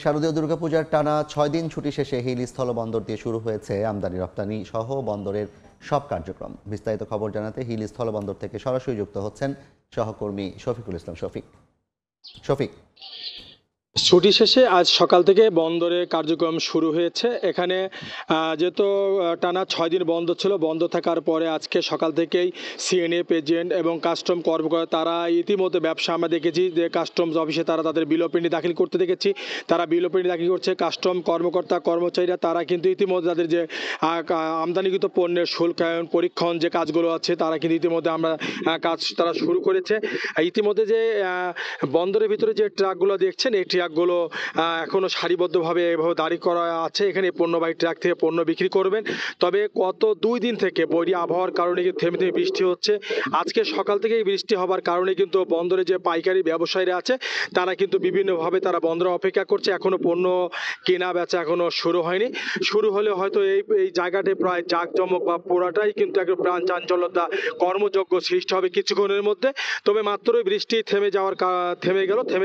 শারদীয় দুর্গাপূজার টানা ৬ দিন ছুটি শেষে হিল স্থলবন্দর দিয়ে শুরু হয়েছে আমদানি রপ্তানি সহ বন্দরের সব কার্যক্রম। বিস্তারিত খবর জানাতে হিল স্থলবন্দর থেকে সরাসরি যুক্ত হচ্ছেন সহকর্মী শফিকুল ইসলাম। শফিক। ছুটি শেষে আজ সকাল থেকে বন্দরে কার্যক্রম শুরু হয়েছে। এখানে যেহেতু টানা ৬ দিন বন্ধ ছিল, বন্ধ থাকার পরে আজকে সকাল থেকেই সিএনএফ এজেন্ট এবং কাস্টম কর্মকর্তা তারা ইতিমধ্যে ব্যবসা আমরা দেখেছি যে কাস্টমস অফিসে তারা তাদের বিলোপিনি দাখিল করতে দেখেছি। তারা বিলোপিনি দাখিল করছে। কাস্টম কর্মকর্তা কর্মচারীরা তারা কিন্তু ইতিমধ্যে তাদের যে আমদানিকৃত পণ্যের শুল্কায়ন পরীক্ষণ যে কাজগুলো আছে তারা কিন্তু ইতিমধ্যে আমরা কাজ তারা শুরু করেছে। ইতিমধ্যে যে বন্দরের ভিতরে যে ট্রাকগুলো দেখছেন এই ট্রাকগুলো এখনো সারিবদ্ধভাবে এভাবে দাঁড়ি করা আছে। এখানে পণ্যবাহী ট্রাক থেকে পণ্য বিক্রি করবেন। তবে গত 2 দিন থেকে বৈরী আবহাওয়ার কারণে থেমে থেমে বৃষ্টি হচ্ছে। আজকে সকাল থেকেই বৃষ্টি হবার কারণে কিন্তু বন্দরে যে পাইকারি ব্যবসায়ীরা আছে তারা কিন্তু বিভিন্নভাবে তারা বন্দরে অপেক্ষা করছে। এখনো পণ্য কেনা বেচা এখনো শুরু হয়নি। শুরু হলে হয়তো এই জায়গাটি প্রায় জাঁকজমক বা পুরাটাই কিন্তু একটা প্রাণ চাঞ্চল্যতা কর্মযজ্ঞ সৃষ্টি হবে কিছুক্ষণের মধ্যে। তবে মাত্রই বৃষ্টি থেমে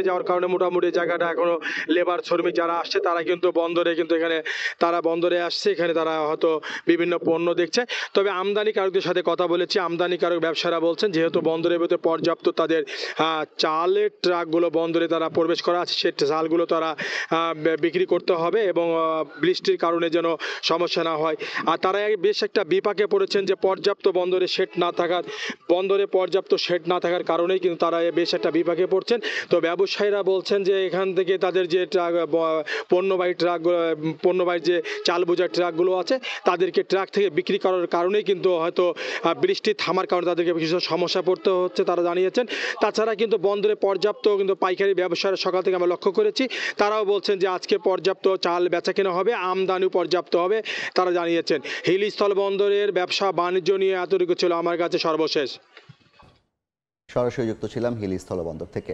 যাওয়ার কারণে মোটামুটি জায়গাটা এখনো লেবার শ্রমিক যারা আসছে তারা কিন্তু এখানে তারা বন্দরে আসছে। এখানে তারা হয়তো বিভিন্ন পণ্য দেখছে। তবে আমদানিকারকদের সাথে কথা বলেছি। আমদানিকারক ব্যবসায়ীরা বলছেন যেহেতু বন্দরের ভিতরে পর্যাপ্ত তাদের চালের ট্রাকগুলো বন্দরে তারা প্রবেশ করা আছে, সে চালগুলো তারা বিক্রি করতে হবে এবং বৃষ্টির কারণে যেন সমস্যা না হয়। আর তারা বেশ একটা বিপাকে পড়েছেন যে বন্দরে পর্যাপ্ত শেড না থাকার কারণেই কিন্তু তারা বেশ একটা বিপাকে পড়ছেন। তো ব্যবসায়ীরা বলছেন যে এখান থেকে তাদের যে পণ্যবাহী যে চাল বোঝার ট্রাকগুলো আছে তাদেরকে ট্রাক থেকে বিক্রি করার কারণেই কিন্তু হয়তো বৃষ্টি থামার কারণে তাদেরকে কিছু সমস্যা পড়তে হচ্ছে তারা জানিয়েছেন। তাছাড়া কিন্তু বন্দরে পর্যাপ্ত কিন্তু পাইকারি ব্যবসায়ীরা সকাল থেকে আমরা লক্ষ্য করেছি তারাও বলছেন যে আজকে পর্যাপ্ত চাল বেচা কেনা হবে, আমদানিও পর্যাপ্ত হবে তারা জানিয়েছেন। হিল স্থল বন্দরের ব্যবসা বাণিজ্য নিয়ে এতটুকু ছিল আমার কাছে সর্বশেষ। সরাসরি যুক্ত ছিলাম হিল স্থলবন্দর থেকে।